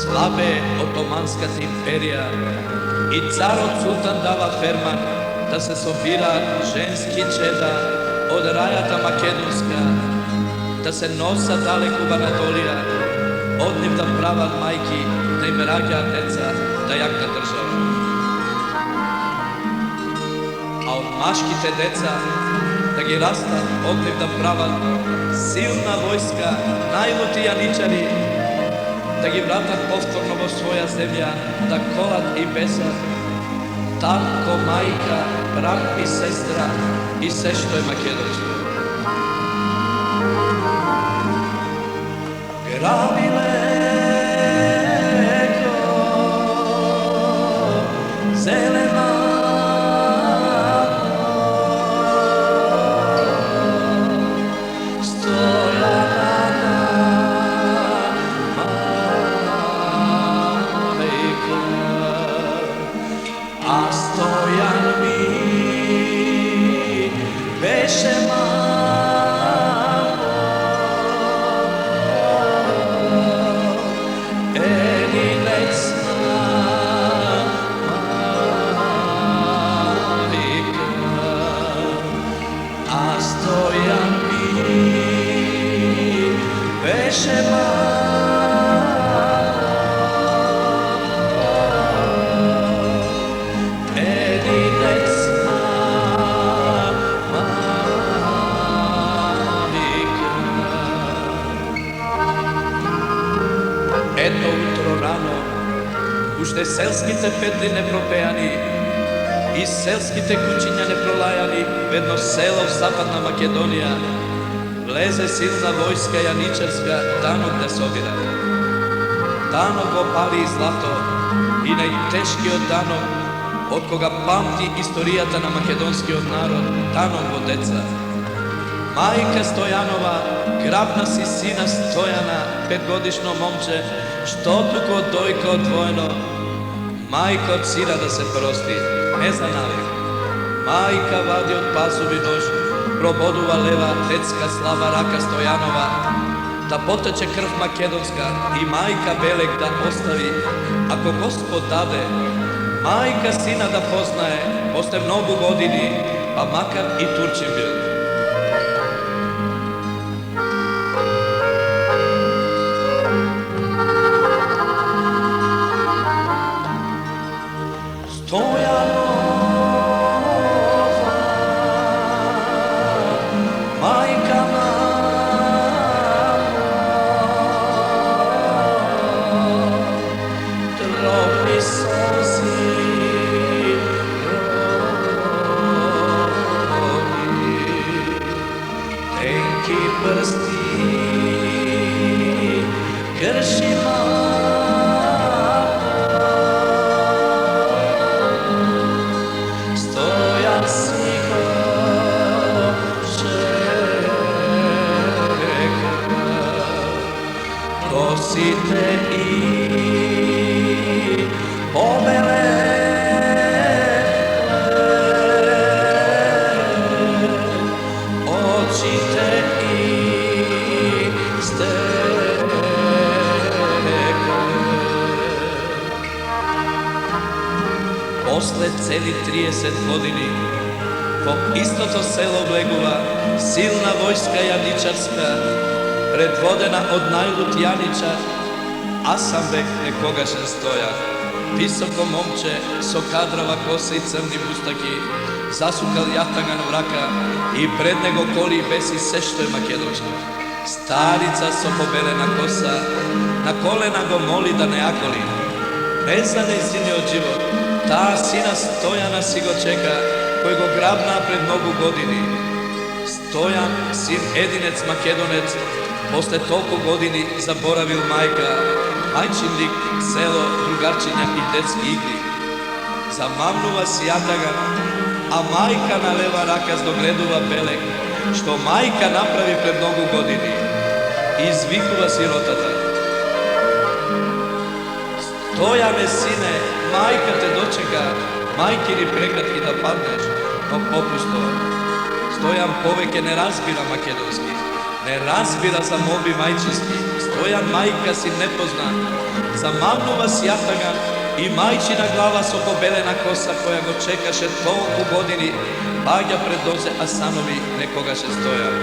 Слабе Отоманската империја и царот Султан дава ферман да се собираат женски чеда од рајата македонска, да се носат далеку во Анатолија, од нив да прават мајки, да им раѓаат деца, да јакна држава. А од машките деца да ги растат, од нив да прават силна војска, најлути јаничари, да ги вратат повторно во своја земја, да колат и бесат, татко, мајка, брат и сестра и се што е македонско. Граби леко, зелена, а Стојан ми беше мамо, ели лесна мајка, а Стојан ми беше мамо. Едно утро рано, уште селските петли не пропеани и селските куќиња не пролајани во едно село в Западна Македонија, влезе силна војска јаничарска танок да собира. Танок го пали злато и најтешкиот танок од кога памти историјата на македонскиот народ, танок во деца. Мајка Стојанова грабна си сина Стојана, 5-годишно момче, што туку од дојка одвоено. Мајка од сира да се прости, не за навик. Мајка вади од пазуви нож, прободува лева детска слаба рака Стојанова, да потече крв македонска и мајка белек да остави. Ако Господ даде, мајка сина да познае, после многу години, па макар и турчин бил. Стојанова, мајка мамо, дробни солзи роди, тенки прсти, крши косите и побелеле, очите и стекле. После цели 30 години во истото село влегува силна војска јаничарска, предводена од најлут Јанича, аз сам бех некогашен стојан. Високо момче со кадрава коса и црни мустаки, засукал јатаган врака и пред него коли и беси се што е македонско. Старица со побелена коса, на колена го моли да не аколи. Не за нејзиниот живот, таа сина Стојана си го чека, кој го грабна пред многу години. Стојан, син единец македонец, после толку години заборавил мајка, мајчин лик, село, другарчиња и детски игри. Замавнува си јатаган, а мајка на лева рака здогледува белек, што мајка направи пред многу години. Извикува сиротата: Стојане, сине, мајка те дочека, мајкини прекратки да паднеш, но попусто. Стојан повеќе не разбира македонски, не разбира за молби мајчински. Стојан мајка си не позна. Замавнува си јатаган и мајчина глава со побелена коса, која го чекаше толку години, паѓа пред Дозе Асанови, некогаше Стојан.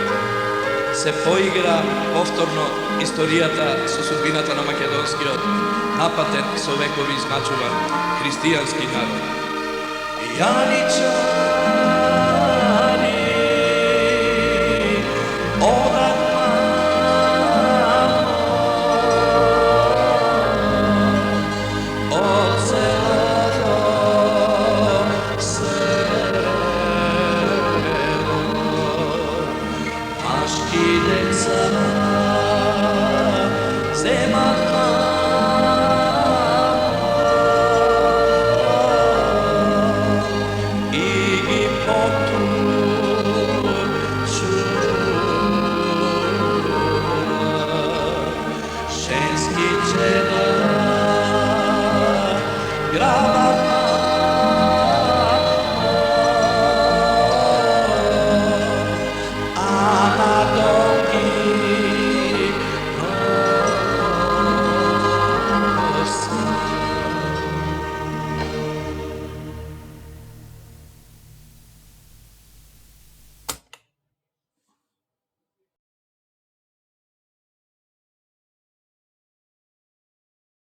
Се поигра повторно историјата со судбината на македонскиот, напатен со векови измачуван христијански народ. Јанича